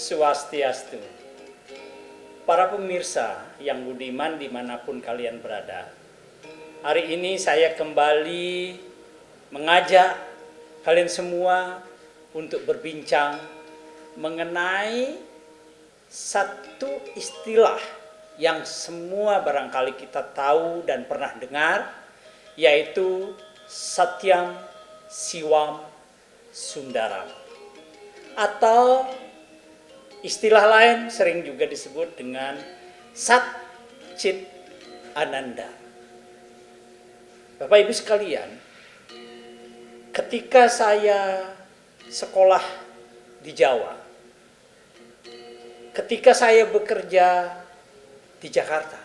Swastiastu. Para pemirsa yang budiman dimanapun kalian berada, hari ini saya kembali mengajak kalian semua untuk berbincang mengenai satu istilah yang semua barangkali kita tahu dan pernah dengar, yaitu Satyam Siwam Sundaram, atau istilah lain sering juga disebut dengan Sat Chit Ananda. Bapak Ibu sekalian, ketika saya sekolah di Jawa, ketika saya bekerja di Jakarta,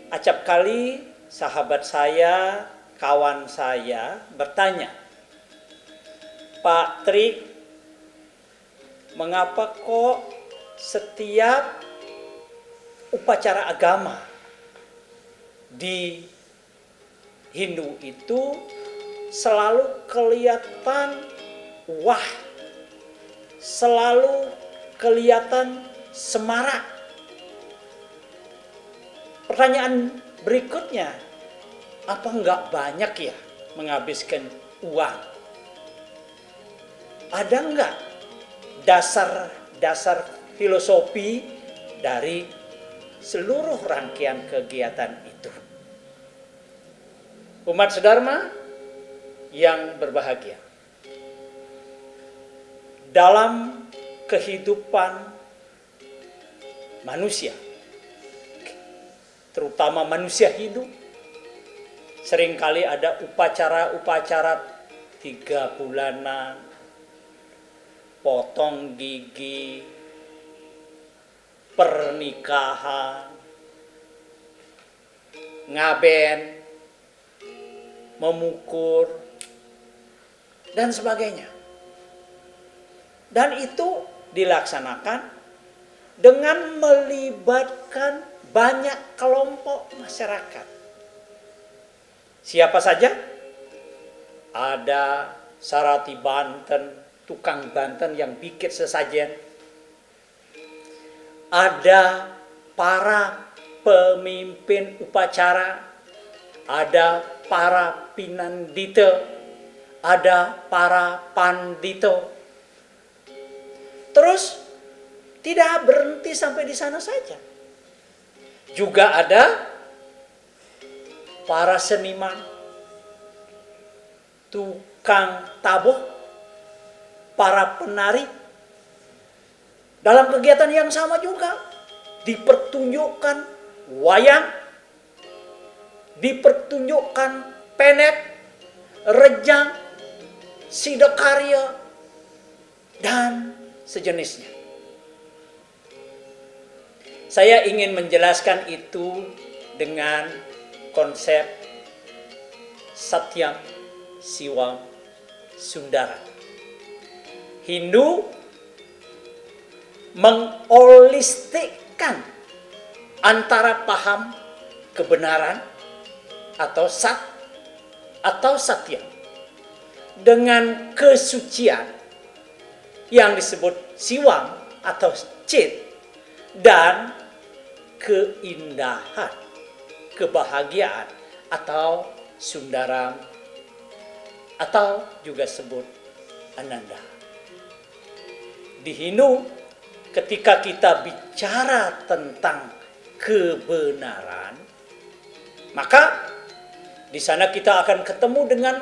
acap kali sahabat saya, kawan saya bertanya, "Pak Tri, mengapa kok setiap upacara agama di Hindu itu selalu kelihatan wah, selalu kelihatan semarak?" Pertanyaan berikutnya, apa enggak banyak ya menghabiskan uang? Ada enggak dasar filosofi dari seluruh rangkaian kegiatan itu? Umat sedharma yang berbahagia, dalam kehidupan manusia, terutama manusia Hindu, seringkali ada upacara-upacara 3 bulanan, potong gigi, pernikahan, ngaben, memukur, dan sebagainya. Dan itu dilaksanakan dengan melibatkan banyak kelompok masyarakat. Siapa saja? Ada sarati Banten, tukang Banten yang bikin sesajen. Ada para pemimpin upacara, ada para pinandita, ada para pandito. Terus tidak berhenti sampai di sana saja. Juga ada para seniman, tukang tabuh, para penari. Dalam kegiatan yang sama juga dipertunjukkan wayang, dipertunjukkan penet, rejang, sidakarya, dan sejenisnya. Saya ingin menjelaskan itu dengan konsep Satyam Siwam Sundaram. Hindu mengholistikkan antara paham kebenaran atau sat atau satya dengan kesucian yang disebut siwam atau cit, dan keindahan, kebahagiaan atau sundaram, atau juga sebut ananda. Di Hindu, ketika kita bicara tentang kebenaran, maka di sana kita akan ketemu dengan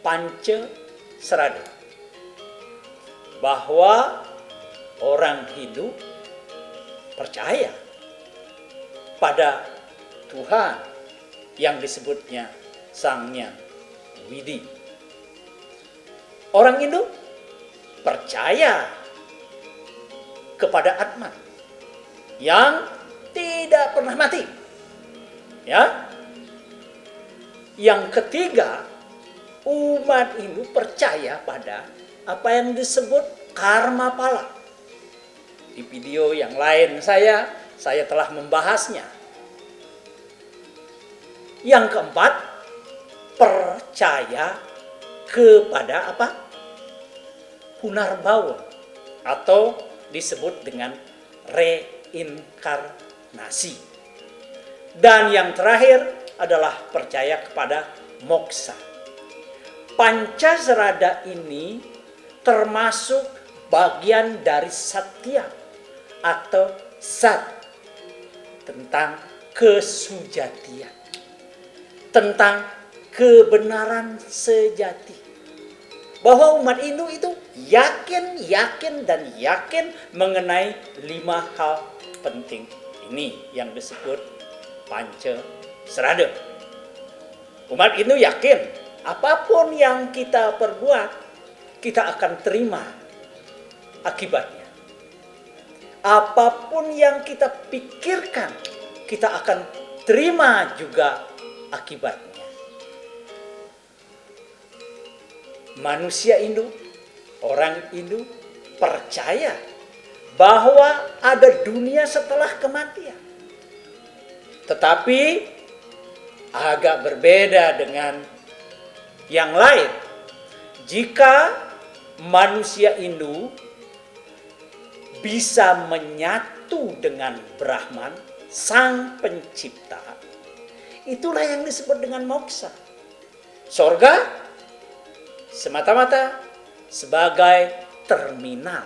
Panca Serada, bahwa orang Hindu percaya pada Tuhan yang disebutnya Sang Hyang Widi. Orang Hindu percaya kepada Atman yang tidak pernah mati. Ya. Yang ketiga, umat Hindu percaya pada apa yang disebut karma pala. Di video yang lain saya telah membahasnya. Yang keempat, percaya kepada apa? Punarbawa atau disebut dengan reinkarnasi. Dan yang terakhir adalah percaya kepada moksa. Pancasrada ini termasuk bagian dari satya atau sat, tentang kesujatian, tentang kebenaran sejati. Bahwa umat Hindu itu yakin mengenai 5 hal penting ini yang disebut Pancasrada. Umat Hindu yakin apapun yang kita perbuat, kita akan terima akibatnya. Apapun yang kita pikirkan, kita akan terima juga akibatnya. Manusia Hindu, orang Hindu percaya bahwa ada dunia setelah kematian. Tetapi agak berbeda dengan yang lain. Jika manusia Hindu bisa menyatu dengan Brahman, Sang Pencipta, itulah yang disebut dengan moksa. Sorga semata-mata sebagai terminal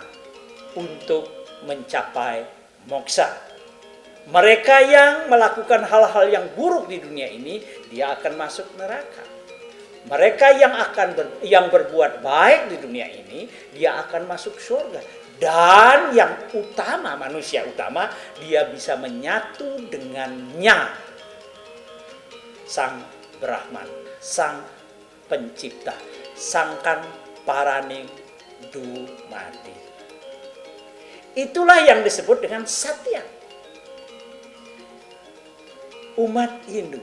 untuk mencapai moksa. Mereka yang melakukan hal-hal yang buruk di dunia ini, dia akan masuk neraka. Mereka yang berbuat baik di dunia ini, dia akan masuk surga. Dan yang utama, manusia utama, dia bisa menyatu dengannya, Sang Brahman, Sang Pencipta, Sangkan Paraning Dumadi. Itulah yang disebut dengan satya. Umat Hindu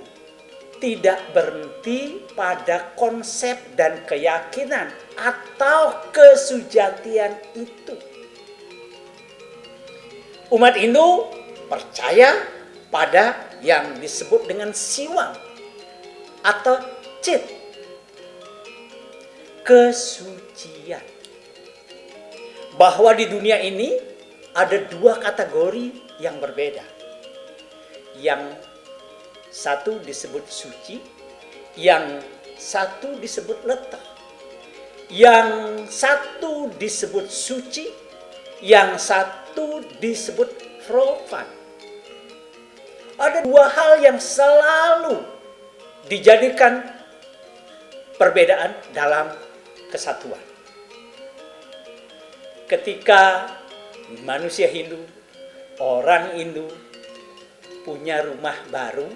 tidak berhenti pada konsep dan keyakinan atau kesujatian itu. Umat Hindu percaya pada yang disebut dengan siwang atau cit, kesucian. Bahwa di dunia ini ada 2 kategori yang berbeda. Yang satu disebut suci, yang satu disebut letah. Yang satu disebut suci, yang satu disebut profan. Ada 2 hal yang selalu dijadikan perbedaan dalam kesatuan. Ketika manusia Hindu, orang Hindu punya rumah baru,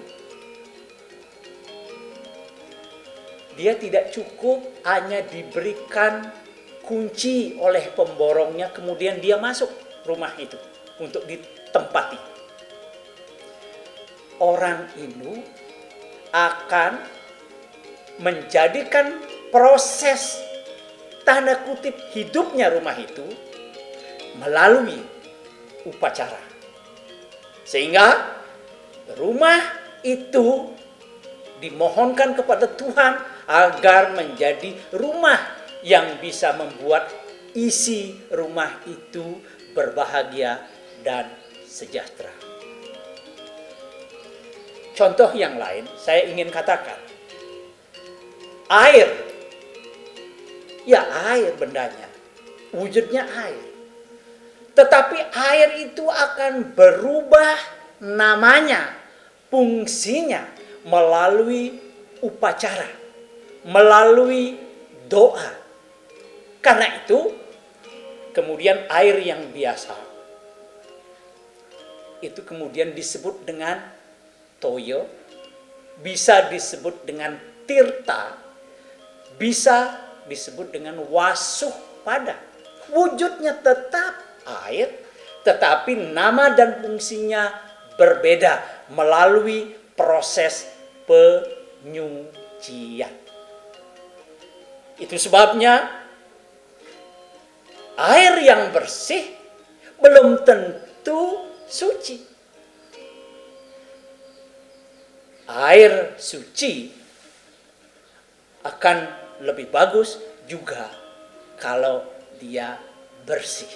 dia tidak cukup hanya diberikan kunci oleh pemborongnya, kemudian dia masuk rumah itu untuk ditempati. Orang Hindu akan menjadikan proses tanda kutip hidupnya rumah itu melalui upacara. Sehingga rumah itu dimohonkan kepada Tuhan agar menjadi rumah yang bisa membuat isi rumah itu berbahagia dan sejahtera. Contoh yang lain saya ingin katakan. Air. Ya, air bendanya. Wujudnya air. Tetapi air itu akan berubah namanya, fungsinya melalui upacara, melalui doa. Karena itu, kemudian air yang biasa itu kemudian disebut dengan toyo, bisa disebut dengan tirta, bisa disebut dengan wasuh pada. Wujudnya tetap air, tetapi nama dan fungsinya berbeda melalui proses penyucian. Itu sebabnya air yang bersih belum tentu suci. Air suci akan lebih bagus juga kalau dia bersih.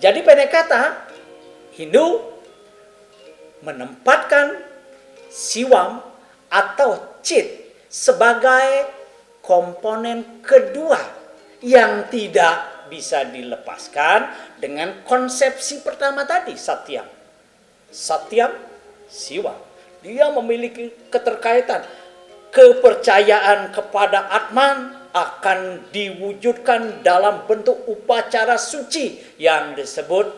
Jadi pendek kata, Hindu menempatkan siwam atau cit sebagai komponen kedua yang tidak bisa dilepaskan dengan konsepsi pertama tadi, satyam. Satyam, siwam. Dia memiliki keterkaitan. Kepercayaan kepada Atman akan diwujudkan dalam bentuk upacara suci yang disebut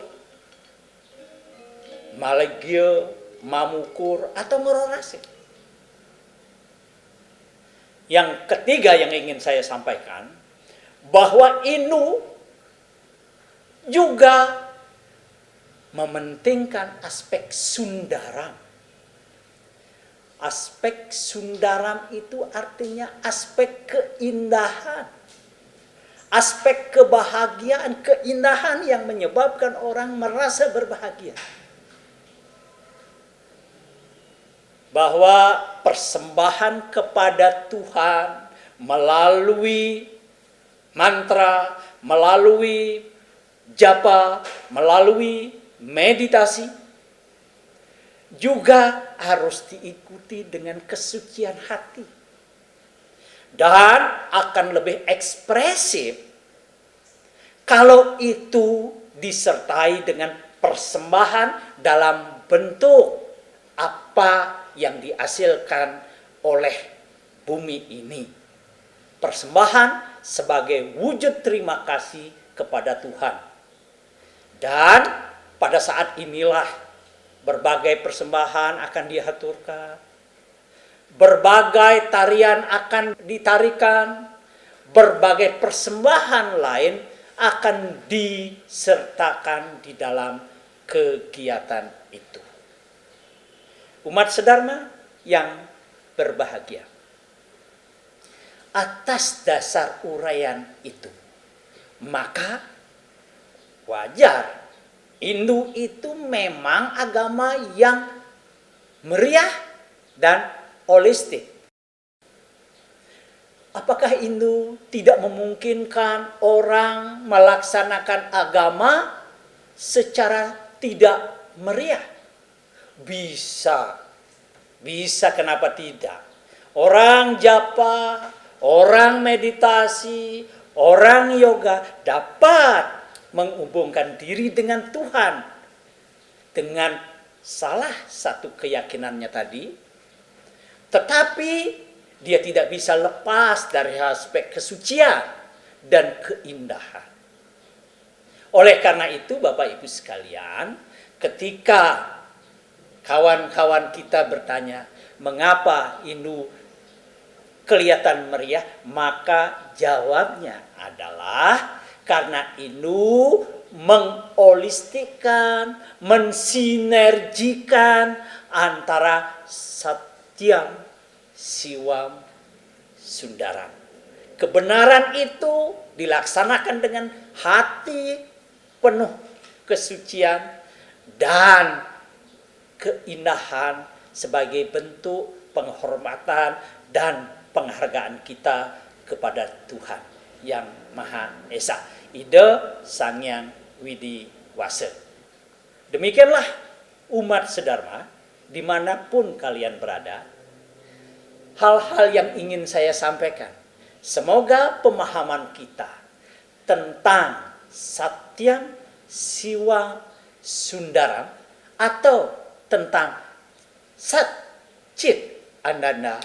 Malegya, Mamukur, atau Merorasi. Yang ketiga yang ingin saya sampaikan, bahwa Hindu juga mementingkan aspek Sundaram. Aspek Sundaram itu artinya aspek keindahan. Aspek kebahagiaan, keindahan yang menyebabkan orang merasa berbahagia. Bahwa persembahan kepada Tuhan melalui mantra, melalui japa, melalui meditasi juga harus diikuti dengan kesucian hati. Dan akan lebih ekspresif kalau itu disertai dengan persembahan dalam bentuk apa yang dihasilkan oleh bumi ini. Persembahan sebagai wujud terima kasih kepada Tuhan. Dan pada saat inilah berbagai persembahan akan dihaturkan. Berbagai tarian akan ditarikan. Berbagai persembahan lain akan disertakan di dalam kegiatan itu. Umat sedharma yang berbahagia. Atas dasar uraian itu, maka wajar Hindu itu memang agama yang meriah dan holistik. Apakah Hindu tidak memungkinkan orang melaksanakan agama secara tidak meriah? Bisa. Bisa, kenapa tidak? Orang japa, orang meditasi, orang yoga dapat menghubungkan diri dengan Tuhan dengan salah satu keyakinannya tadi, tetapi dia tidak bisa lepas dari aspek kesucian dan keindahan. Oleh karena itu, Bapak Ibu sekalian, ketika kawan-kawan kita bertanya, mengapa Hindu kelihatan meriah? Maka jawabnya adalah karena Hindu mengholistikkan, mensinergikan antara Satyam, Siwam, Sundaram. Kebenaran itu dilaksanakan dengan hati penuh kesucian dan keindahan sebagai bentuk penghormatan dan penghargaan kita kepada Tuhan yang Maha Esa. Ida Sangyang Widi Wase. Demikianlah umat sedharma dimanapun kalian berada, hal-hal yang ingin saya sampaikan. Semoga pemahaman kita tentang Satyam, Siwa, Sundaram atau tentang Sat, Cit, Ananda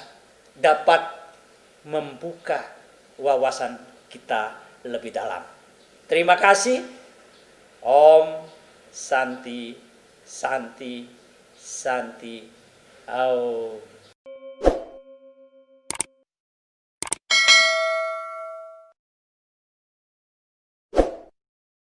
dapat membuka wawasan kita lebih dalam. Terima kasih. Om Santi, Santi, Santi, Au.